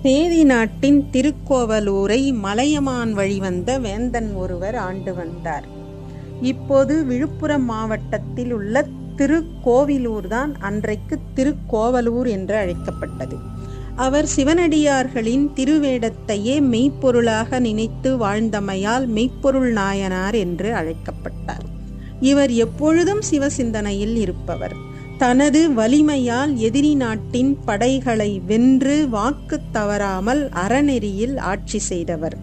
சேதி நாட்டின் திருக்கோவலூரை மலையமான் வழிவந்த வேந்தன் ஒருவர் ஆண்டு வந்தார். இப்போது விழுப்புரம் மாவட்டத்தில் உள்ள திருக்கோவிலூர் தான் அன்றைக்கு திருக்கோவலூர் என்று அழைக்கப்பட்டது. அவர் சிவனடியார்களின் திருவேடத்தையே மெய்ப்பொருளாக நினைத்து வாழ்ந்தமையால் மெய்ப்பொருள் நாயனார் என்று அழைக்கப்பட்டார். இவர் எப்பொழுதும் சிவசிந்தனையில் இருப்பவர். தனது வலிமையால் எதிரி நாட்டின் படைகளை வென்று வாக்கு தவறாமல் அறநெறியில் ஆட்சி செய்தவர்.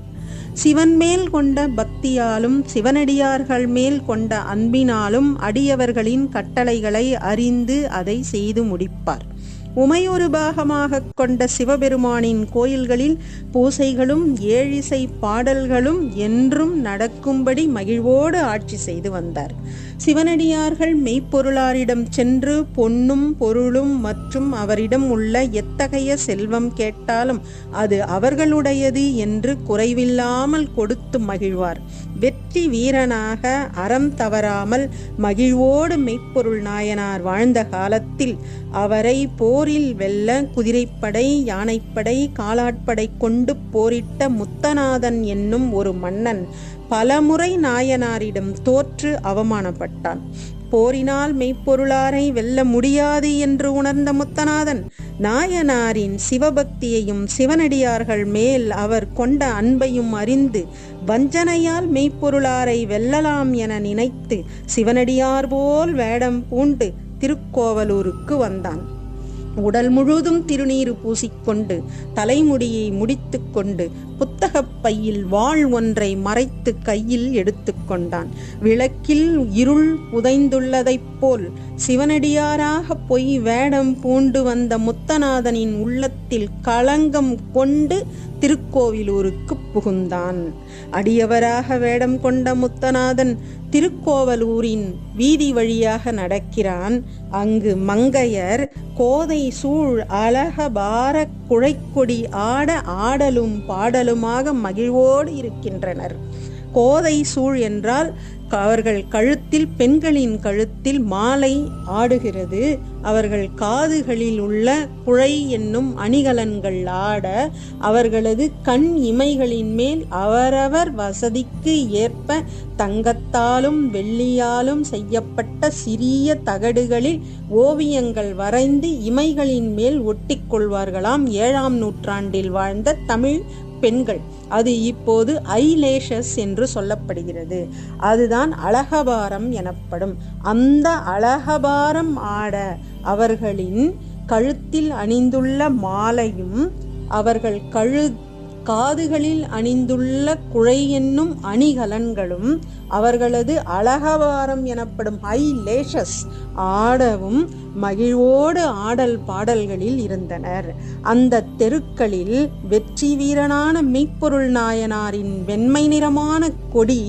சிவன் மேல் கொண்ட பக்தியாலும் சிவனடியார்கள் மேல் கொண்ட அன்பினாலும் அடியவர்களின் கட்டளைகளை அறிந்து அதை செய்து முடிப்பார். உமையொரு பாகமாக கொண்ட சிவபெருமானின் கோயில்களில் பூசைகளும் ஏழிசை பாடல்களும் என்றும் நடக்கும்படி மகிழ்வோடு ஆட்சி செய்து வந்தார். சிவனடியார்கள் மெய்ப்பொருளாரிடம் சென்று பொன்னும் பொருளும் மற்றும் அவரிடம் உள்ள எத்தகைய செல்வம் கேட்டாலும் அது அவர்களுடையது என்று குறைவில்லாமல் கொடுத்து மகிழ்வார். வெற்றி வீரனாக அறம் தவறாமல் மகிழ்வோடு மெய்ப்பொருள் நாயனார் வாழ்ந்த காலத்தில் அவரை போரில் வெல்ல குதிரைப்படை, யானைப்படை, காலாட்படை கொண்டு போரிட்ட முத்தநாதன் என்னும் ஒரு மன்னன் பலமுறை நாயனாரிடம் தோற்று அவமானப்பட்டான். போரினால் மெய்ப்பொருளாரை வெல்ல முடியாது என்று உணர்ந்த முத்தநாதன் நாயனாரின் சிவபக்தியையும் சிவனடியார்கள் மேல் அவர் கொண்ட அன்பையும் அறிந்து வஞ்சனையால் மெய்ப்பொருளாரை வெல்லலாம் என நினைத்து சிவனடியார் போல் வேடம் பூண்டு திருக்கோவலூருக்கு வந்தான். உடல் முழுதும் திருநீறு பூசிக்கொண்டு தலைமுடியை முடித்து கொண்டு புத்தகப் பையில் வாள் ஒன்றை மறைத்து கையில் எடுத்து கொண்டான். விளக்கில் இருள் புதைந்துள்ளதைப் போல் சிவனடியாராக பொய் வேடம் பூண்டு வந்த முத்தநாதனின் உள்ளத்தில் களங்கம் கொண்டு திருக்கோவிலூருக்கு புகுந்தான். அடியவராக வேடம் கொண்ட முத்தநாதன் திருக்கோவலூரின் வீதி வழியாக நடக்கிறான். அங்கு மங்கையர் கோதை சூழ் அழகபார குழைக்கொடி ஆட ஆடலும் பாடலுமாக மகிழ்வோடு இருக்கின்றனர். கோதை சூழ் என்றால் அவர்கள் கழுத்தில், பெண்களின் கழுத்தில் மாலை ஆடுகிறது. அவர்கள் காதுகளில் உள்ள குழை என்னும் அணிகலன்கள் ஆட, அவர்களது கண் இமைகளின் மேல் அவரவர் வசதிக்கு ஏற்ப தங்கத்தாலும் வெள்ளியாலும் செய்யப்பட்ட சிறிய தகடுகளில் ஓவியங்கள் வரைந்து இமைகளின் மேல் ஒட்டிக் கொள்வார்களாம் 7ஆம் நூற்றாண்டில் வாழ்ந்த தமிழ் பெண்கள். அது இப்போது ஐலேஷஸ் என்று சொல்லப்படுகிறது. அதுதான் அழகபாரம் எனப்படும். அந்த அழகபாரம் ஆட அவர்களின் கழுத்தில் அணிந்துள்ள மாலையும் அவர்கள் காதுகளில் அணிந்துள்ள குழை என்னும் அணிகலன்களும் அவர்களது அழகபாரம் எனப்படும் ஐலேஷஸ் ஆடவும் மகிழ்வோடு ஆடல் பாடல்களில் இருந்தனர். அந்த தெருக்களில் வெற்றி வீரனான மெய்ப்பொருள் நாயனாரின் வெண்மை நிறமான கொடி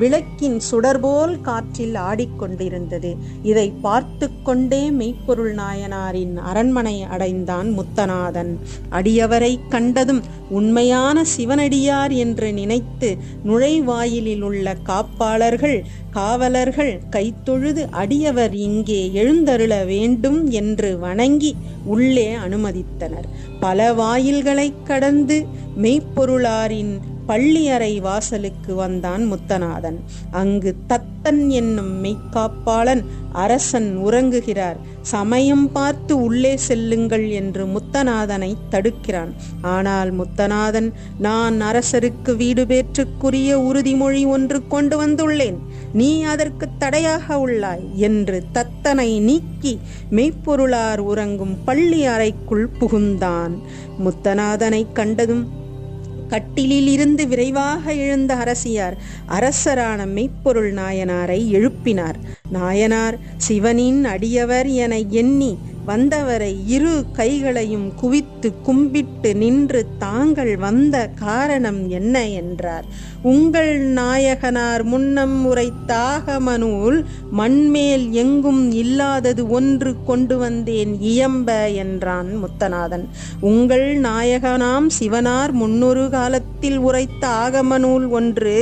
விளக்கின் சுடர்போல் காற்றில் ஆடிக்கொண்டிருந்தது. இதை பார்த்து கொண்டே மெய்ப்பொருள் நாயனாரின் அரண்மனை அடைந்தான் முத்தநாதன். அடியவரை கண்டதும் உண்மையான சிவனடியார் என்று நினைத்து நுழைவாயிலில் உள்ள காப்பாளர்கள், காவலர்கள் கைத்தொழுது அடியவர் இங்கே எழுந்தருள வேண்டும் என்று வணங்கி உள்ளே அனுமதித்தனர். பல வாயில்களை கடந்து மெய்ப்பொருளாரின் பள்ளியறை வாசலுக்கு வந்தான் முத்தநாதன். அங்கு தத்தன் என்னும் மெய்க்காப்பாளன் அரசன் உறங்குகிறார். சமயம் பார்த்து உள்ளே செல்லுங்கள் என்று முத்தநாதனை தடுக்கிறான். ஆனால் முத்தநாதன், நான் அரசருக்கு வீடு பேற்றுக்குரிய உறுதிமொழி ஒன்று கொண்டு வந்துள்ளேன், நீ அதற்கு தடையாக உள்ளாய் என்று தத்தனை நீக்கி மெய்ப்பொருளார் உறங்கும் பள்ளி அறைக்குள் புகுந்தான். முத்தநாதனை கண்டதும் கட்டிலில் இருந்து விரைவாக எழுந்த அரசியார் அரசரான மெய்ப்பொருள் நாயனாரை எழுப்பினார். நாயனார் சிவனின் அடியவர் என எண்ணி வந்தவரை இரு கைகளையும் குவித்து கும்பிட்டு நின்று தாங்கள் வந்த காரணம் என்ன என்றார். உங்கள் நாயகனார் முன்னம் உரைத்த ஆகம நூல் மண்மேல் எங்கும் இல்லாதது ஒன்று கொண்டு வந்தேன் இயம்ப என்றான் முத்தநாதன். உங்கள் நாயகனாம் சிவனார் முன்னொரு காலத்தில் உரைத்த ஆகம நூல் ஒன்று,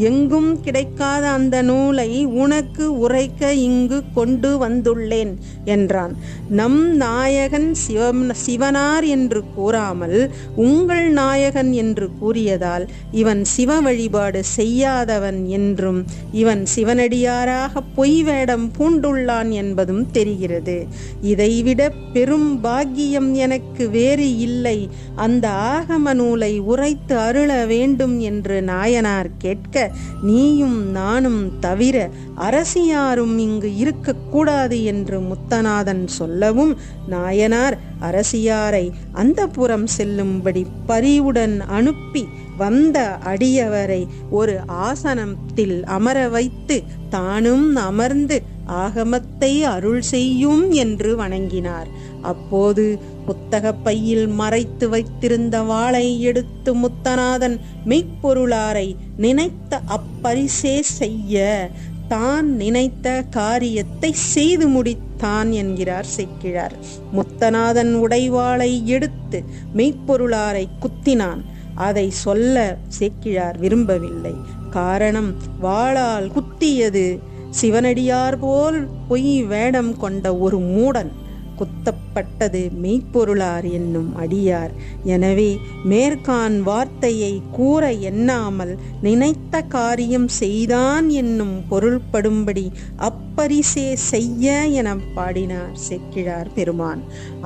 எங்கும் கிடைக்காத அந்த நூலை உனக்கு உரைக்க இங்கு கொண்டு வந்துள்ளேன் என்றான். நம் நாயகன் சிவனார் என்று கூறாமல் உங்கள் நாயகன் என்று கூறியதால் இவன் சிவ வழிபாடு செய்யாதவன் என்றும் இவன் சிவனடியாராக பொய் வேடம் பூண்டுள்ளான் என்பதும் தெரிகிறது. இதைவிட பெரும் பாக்கியம் எனக்கு வேறு இல்லை. அந்த ஆகம நூலை உரைத்து அருள வேண்டும் என்று நாயனார் கேட்க, நீயும் நானும் தவிர அரசியாரும் இங்கு இருக்கக்கூடாது என்று முத்தநாதன் சொல்லவும், நாயனார் அரசியாரை அந்தப்புறம் செல்லும்படி பரிவுடன் அனுப்பி வந்த அடியவரை ஒரு ஆசனத்தில் அமர வைத்து தானும் அமர்ந்து ஆகமத்தை அருள் செய்யும் என்று வணங்கினார். அப்போது புத்தகப் பையில் மறைத்து வைத்திருந்த வாளை எடுத்து முத்தநாதன் மெய்ப்பொருளாரை நினைத்த அப்பரிசே செய்ய தான் நினைத்த காரியத்தை செய்து முடித்தான் என்கிறார் சேக்கிழார். முத்தநாதன் உடைவாளை எடுத்து மெய்ப்பொருளாரை குத்தினான். அதை சொல்ல சேக்கிழார் விரும்பவில்லை. காரணம், வாளால் குத்தியது சிவனடியார் போல் பொய் வேடம் கொண்ட ஒரு மூடன், குத்தப்பட்டது மெய்ப்பொருளார் என்னும் அடியார். எனவே மேற்கான் வார்த்தையை கூற எண்ணாமல் நினைத்த காரியம் செய்தான் என்னும் பொருள்படும்படி அப்பரிசே செய்ய என பாடினார் சேக்கிழார் பெருமான்.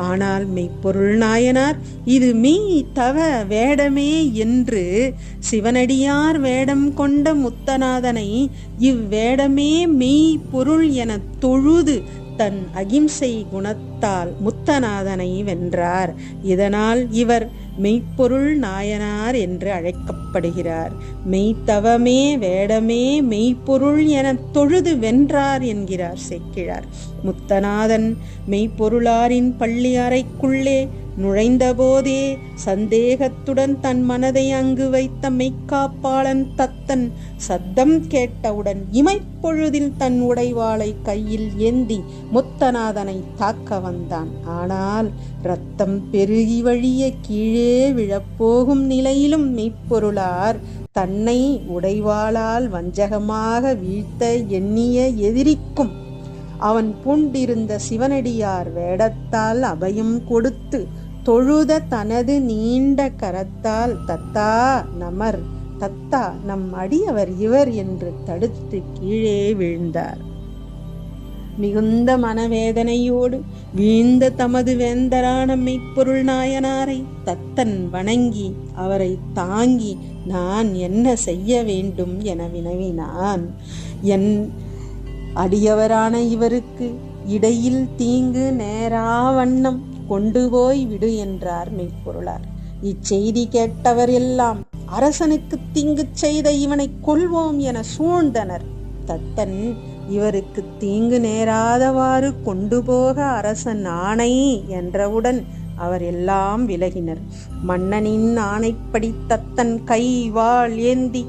ஆனால் மெய்ப்பொருள் நாயனார் இது மெய் தவ வேடமே என்று சிவனடியார் வேடம் கொண்ட முத்தநாதனை இவ்வேடமே மெய் பொருள் என தொழுது தன் அகிம்சை குணத்தால் முத்தநாதனை வென்றார். இதனால் இவர் மெய்ப்பொருள் நாயனார் என்று அழைக்கப்படுகிறார். மெய்த்தவமே வேடமே மெய்ப்பொருள் என தொழுது வென்றார் என்கிறார் சேக்கிழார். முத்தநாதன் மெய்ப்பொருளாரின் பள்ளி அறைக்குள்ளே நுழைந்தபோதே சந்தேகத்துடன் தன் மனதை அங்கு வைத்த மெய்க்காப்பாளன் தத்தன் சத்தம் கேட்டவுடன் இமைப்பொழுதில் தன் உடைவாளை கையில் ஏந்தி முத்தநாதனை தாக்க வந்தான். ஆனால் இரத்தம் பெருகி வழிய கீழே விழப்போகும் நிலையிலும் மெய்ப்பொருளார் தன்னை உடைவாளால் வஞ்சகமாக வீழ்த்த எண்ணிய எதிரிக்கும் அவன் பூண்டிருந்த சிவனடியார் வேடத்தால் அபயம் கொடுத்து தொழுத தனது நீண்ட கரத்தால் தத்தா நமர், தத்தா நம் அடியவர் இவர் என்று தடுத்து கீழே வீழ்ந்தார். மிகுந்த மனவேதனையோடு வீழ்ந்த தமது வேந்தரான மெய்ப்பொருள் நாயனாரை தத்தன் வணங்கி அவரை தாங்கி நான் என்ன செய்ய வேண்டும் என வினவினான். என் அடியவரான இவருக்கு இடையில் தீங்கு நேரா வண்ணம் கொண்டு போய் விடு என்றார் மெய்ப்பொருளார். இச்செய்தி கேட்டவர் எல்லாம் அரசனுக்கு தீங்கு செய்த இவனை கொல்வோம் என சூழ்ந்தனர். தத்தன் இவருக்கு தீங்கு நேராதவாறு கொண்டு போக அரசன் ஆணை என்றவுடன் அவர் எல்லாம் விலகினர். மன்னனின் ஆணைப்படி தத்தன் கை வாள் ஏந்தி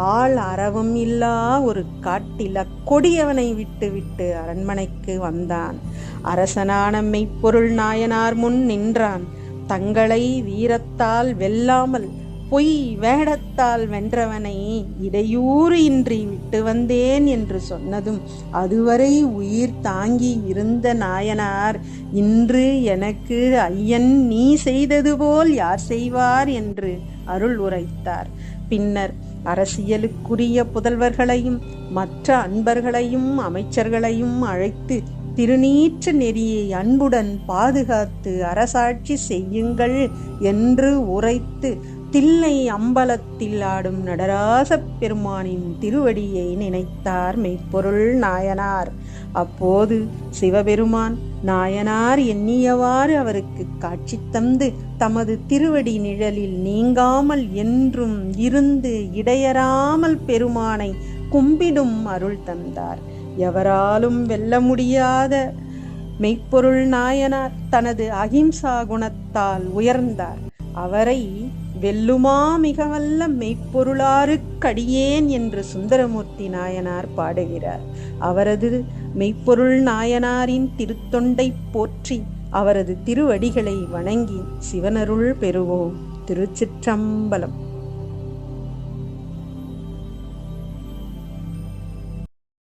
ஆள் அறவும் இல்லா ஒரு காட்டில் அக்கொடியவனை விட்டு அரண்மனைக்கு வந்தான். அரசனான மெய்ப்பொருள் நாயனார் முன் நின்றான். தங்களை வீரத்தால் வெல்லாமல் பொய் வேடத்தால் வென்றவனை இடையூறு இன்றி விட்டு வந்தேன் என்று சொன்னதும் அதுவரை உயிர் தாங்கி இருந்த நாயனார் இன்று எனக்கு ஐயன் நீ செய்தது போல் யார் செய்வார் என்று அருள் உரைத்தார். பின்னர் அரசியலுக்குரிய புதல்வர்களையும் மற்ற அன்பர்களையும் அமைச்சர்களையும் அழைத்து திருநீற்று நெறியை அன்புடன் பாதுகாத்து அரசாட்சி செய்யுங்கள் என்று உரைத்து தில்லை அம்பலத்தில் ஆடும் நடராச பெருமானின் திருவடியை நினைத்தார் மெய்ப்பொருள் நாயனார். அப்போது சிவபெருமான் நாயனார் எண்ணியவாறு அவருக்கு காட்சி தந்து தமது திருவடி நிழலில் நீங்காமல் என்றும் இருந்து இடையறாமல் பெருமானை கும்பிடும் அருள் தந்தார். எவராலும் வெல்ல முடியாத மெய்ப்பொருள் நாயனார் தனது அகிம்சா குணத்தால் உயர்ந்தார். அவரை வெல்லுமா மிகவல்ல மெய்ப்பொருளாருக்கடியேன் என்று சுந்தரமூர்த்தி நாயனார் பாடுகிறார். அவரது மெய்ப்பொருள் நாயனாரின் திருத்தொண்டை போற்றி அவரது திருவடிகளை வணங்கி சிவனருள் பெறுவோம். திருச்சிற்றம்பலம்.